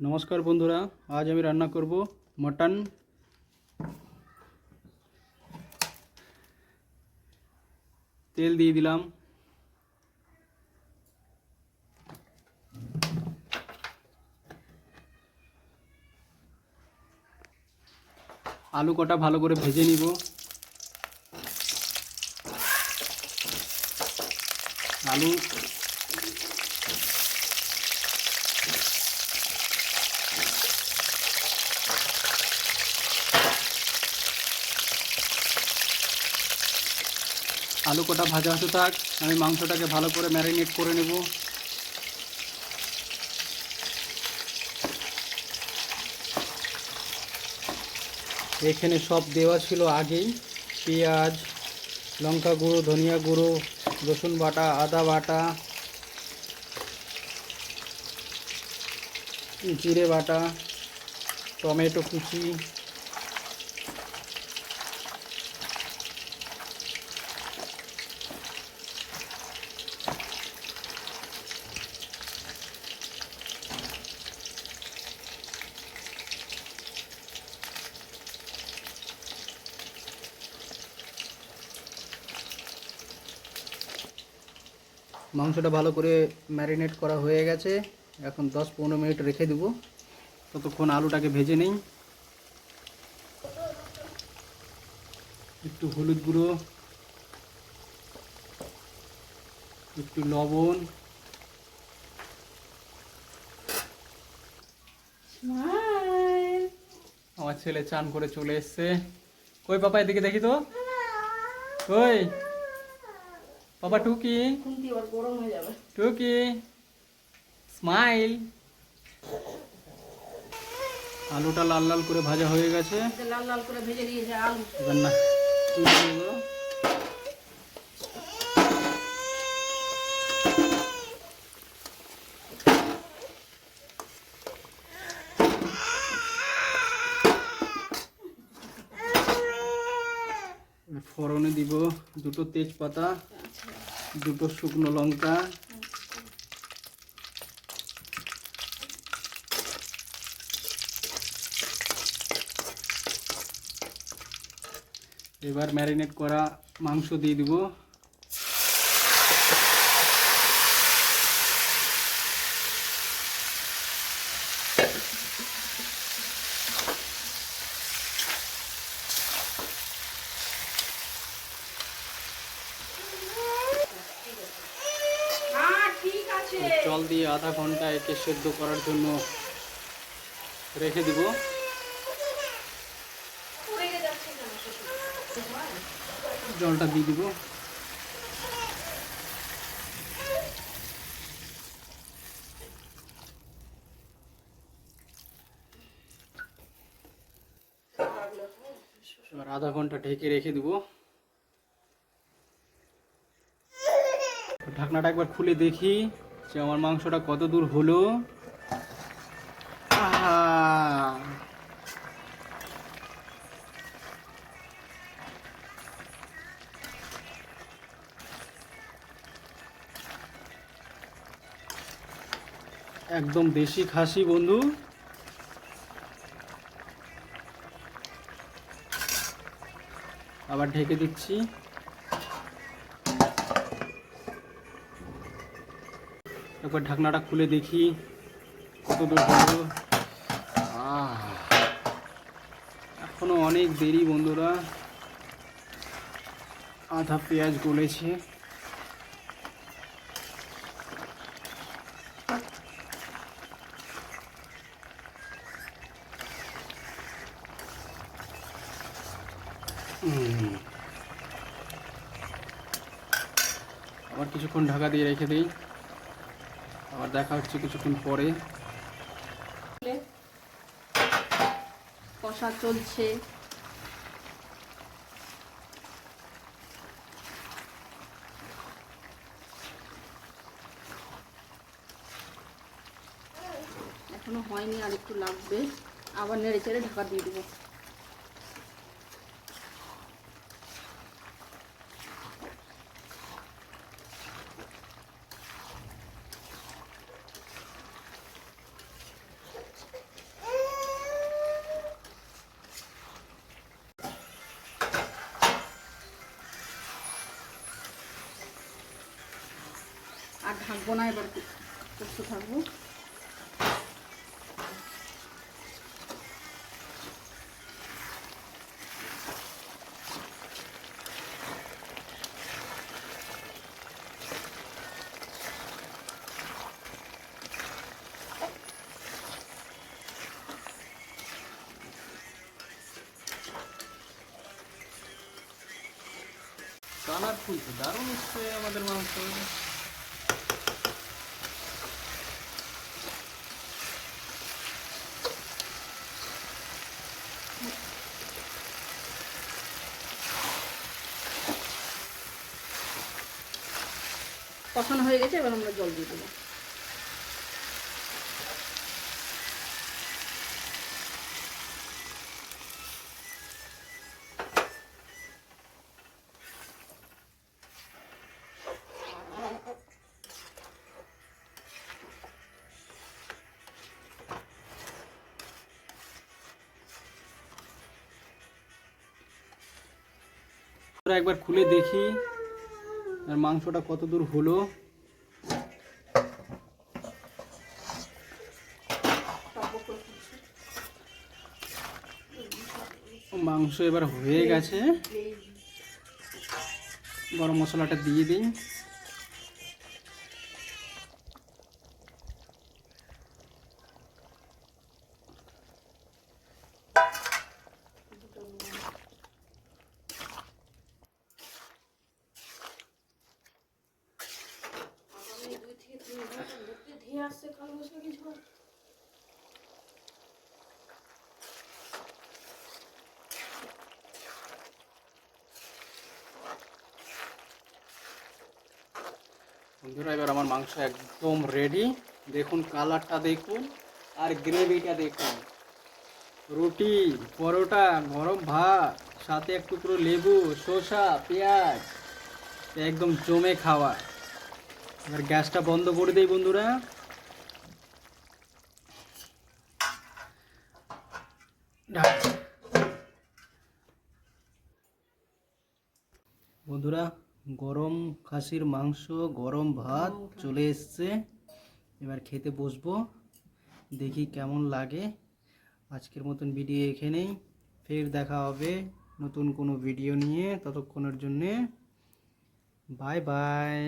নমস্কার বন্ধুরা, আজ আমি রান্না করব মটন। তেল দিয়ে দিলাম, আলু কটা ভালো করে ভেজে নিব। আলু আলু কটা ভাজা হতে থাক, আমি মাংসটাকে ভালো করে ম্যারিনেট করে নেব। এখানে সব দেওয়া ছিল আগেই, পেঁয়াজ, লঙ্কা গুঁড়ো, ধনিয়া গুঁড়ো, রসুন বাটা, আদা বাটা, জিরে বাটা, টমেটো কুচি, মাংসটা ভালো করে ম্যারিনেট করা হয়ে গেছে। এখন 10-15 মিনিট রেখে দেব, ততক্ষণ আলুটাকে ভেজে নেই। একটু হলুদ গুঁড়ো, একটু লবণ, আমার ছেলে চান করে চলে এসছে। কই পাপা, এদিকে দেখি তো। কই পাপা, টুকি টুকি স্মাইল। আলুটা লাল লাল করে ভাজা হয়ে গেছে, লাল লাল করে ভেজে নিয়েছে আলু। এবার না তুলে নেব। ফোড়নে দিব দুটো তেজপাতা, দুটো শুকনো লঙ্কা, এবার ম্যারিনেট করা মাংস দিয়ে দিব। জল দিয়ে আধা ঘন্টা একে সেদ্ধ করার জন্য রেখে দিব। জলটা দিয়ে দিব। এবার আধা ঘন্টা ঢেকে রেখে দিব। ঢাকনাটা একবার খুলে দেখি যে আমার মাংসটা কত দূর হলো। একদম দেশি খাসি বন্ধু। আবার ঢেকে দিচ্ছি। একবার ঢাকনাটা খুলে দেখি কত দূর হলো। এখনো অনেক দেরি বন্ধুরা, আধা পেঁয়াজ গলেছে। আবার কিছুক্ষণ ঢাকা দিয়ে রেখে দিই, আবার দেখা হচ্ছে কিছুক্ষণ পরে। কষা চলছে। এখনো হয়নি, আর একটু লাগবে। আবার নেড়ে চেড়ে ঢাকা দিয়ে দেবো। থাকবো না, এবার করতে থাকবো। কালারফুল তো দারুণ হচ্ছে আমাদের মাংস। কষানো হয়ে গেছে, এবার আমরা জল দিয়ে দেবো। আমরা একবার খুলে দেখি আর মাংসটা কত দূর হলো। মাংস এবার হয়ে গেছে, গরম মশলাটা দিয়ে দিই। বন্ধুরা এবার আমার মাংস একদম রেডি। দেখুন কালারটা দেখুন আর গ্রেভিটা দেখুন। রুটি, পরোটা, গরম ভাত, সাথে এক টুকরো লেবু, শসা, পেঁয়াজ, একদম জমে খাওয়া। এবার গ্যাসটা বন্ধ করে দেই বন্ধুরা। বন্ধুরা গরম খাসির মাংস, গরম ভাত চলে এসছে। এবার খেতে বসবো, দেখি কেমন লাগে। আজকের মতন ভিডিও এখানেই, ফের দেখা হবে নতুন কোনো ভিডিও নিয়ে। ততক্ষণের জন্যে বাই বাই।